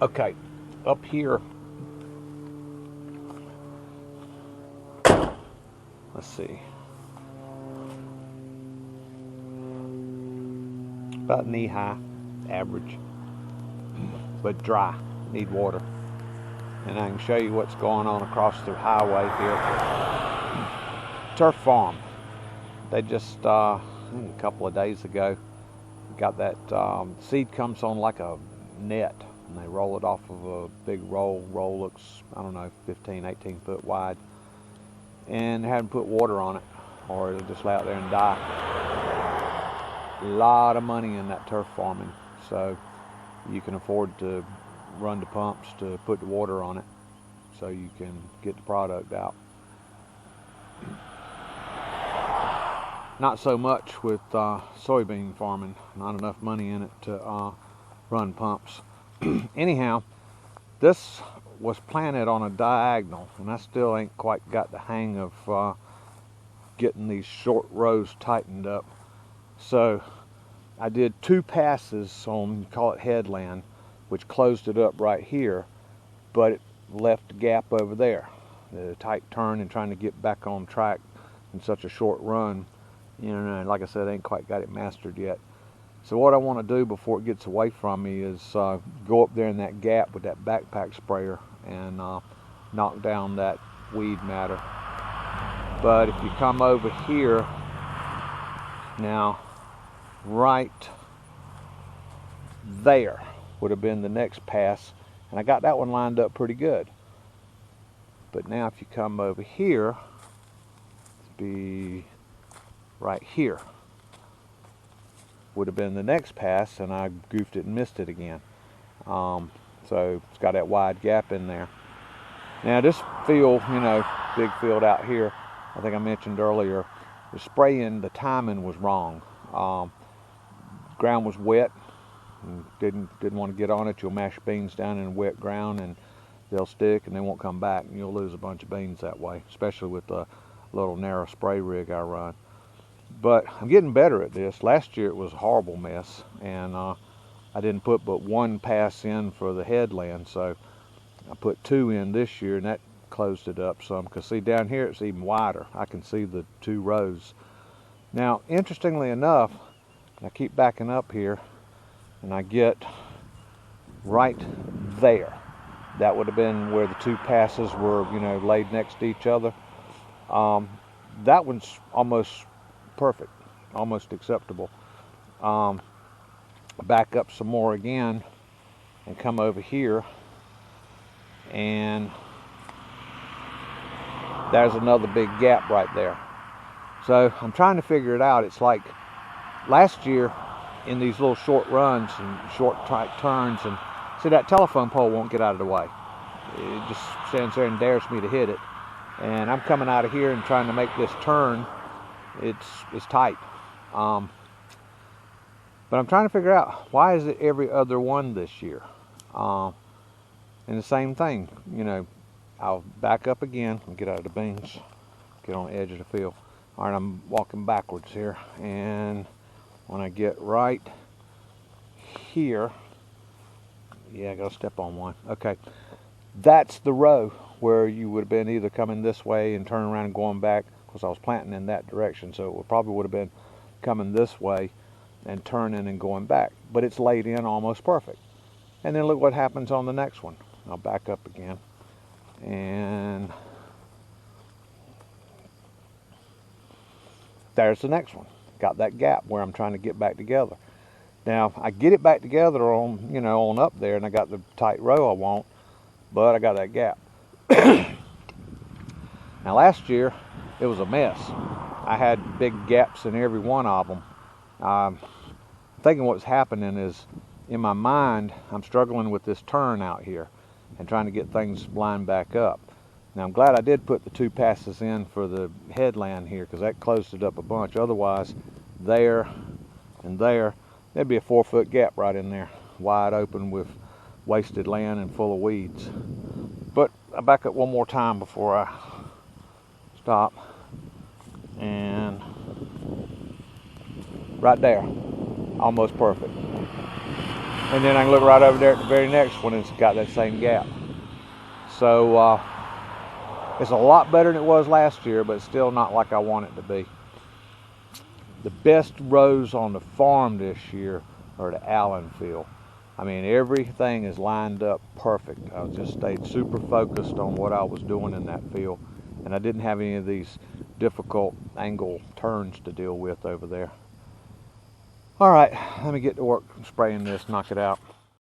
Okay, up here, let's see, about knee high, average, but dry, need water. And I can show you what's going on across the highway here. Turf farm. They just, I think a couple of days ago, got that seed comes on like a net, and they roll it off of a big roll. Roll looks, I don't know, 15, 18 foot wide, and they hadn't put water on it, or it'll just lay out there and die. A lot of money in that turf farming, so you can afford to run the pumps to put the water on it so you can get the product out. Not so much with soybean farming, not enough money in it to run pumps. Anyhow, this was planted on a diagonal, and I still ain't quite got the hang of getting these short rows tightened up. So I did 2 passes on, call it headland, which closed it up right here, but it left a gap over there. The tight turn and trying to get back on track in such a short run, you know, like I said, I ain't quite got it mastered yet. So what I want to do before it gets away from me is go up there in that gap with that backpack sprayer and knock down that weed matter. But if you come over here now, right there would have been the next pass, and I got that one lined up pretty good. But now if you come over here, it'd be right here would have been the next pass, and I goofed it and missed it again. So it's got that wide gap in there. Now this field, you know, big field out here, I think I mentioned earlier, the spraying, the timing was wrong. Ground was wet, and didn't want to get on it. You'll mash beans down in wet ground and they'll stick and they won't come back, and you'll lose a bunch of beans that way, especially with the little narrow spray rig I run. But I'm getting better at this. Last year it was a horrible mess, and I didn't put but 1 pass in for the headland, so I put 2 in this year, and that closed it up some, because see down here it's even wider. I can see the 2 rows. Now interestingly enough, I keep backing up here and I get right there. That would have been where the 2 passes were, you know, laid next to each other. That one's almost perfect, almost acceptable. Back up some more again and come over here, and there's another big gap right there. So I'm trying to figure it out. It's like last year in these little short runs and short tight turns, and see that telephone pole won't get out of the way. It just stands there and dares me to hit it. And I'm coming out of here and trying to make this turn. It's tight. But I'm trying to figure out, why is it every other one this year? And the same thing, you know, I'll back up again and get out of the beans, get on the edge of the field. All right, I'm walking backwards here, and when I get right here, yeah, I gotta step on one. Okay, that's the row where you would have been either coming this way and turning around and going back, because I was planting in that direction, so it probably would have been coming this way and turning and going back. But it's laid in almost perfect. And then look what happens on the next one. I'll back up again, and there's the next one. Got that gap where I'm trying to get back together. Now I get it back together on, you know, on up there, and I got the tight row I want, but I got that gap. Now last year it was a mess. I had big gaps in every one of them. I'm thinking what's happening is, in my mind, I'm struggling with this turn out here and trying to get things lined back up. Now I'm glad I did put the 2 passes in for the headland here, because that closed it up a bunch. Otherwise, there and there, there'd be a 4-foot gap right in there, wide open with wasted land and full of weeds. But I back up one more time before I stop, and right there, almost perfect. And then I can look right over there at the very next one and it's got that same gap. So it's a lot better than it was last year, but still not like I want it to be. The best rows on the farm this year are the Allen field. I mean, everything is lined up perfect. I just stayed super focused on what I was doing in that field, and I didn't have any of these difficult angle turns to deal with over there. All right, let me get to work spraying this, knock it out.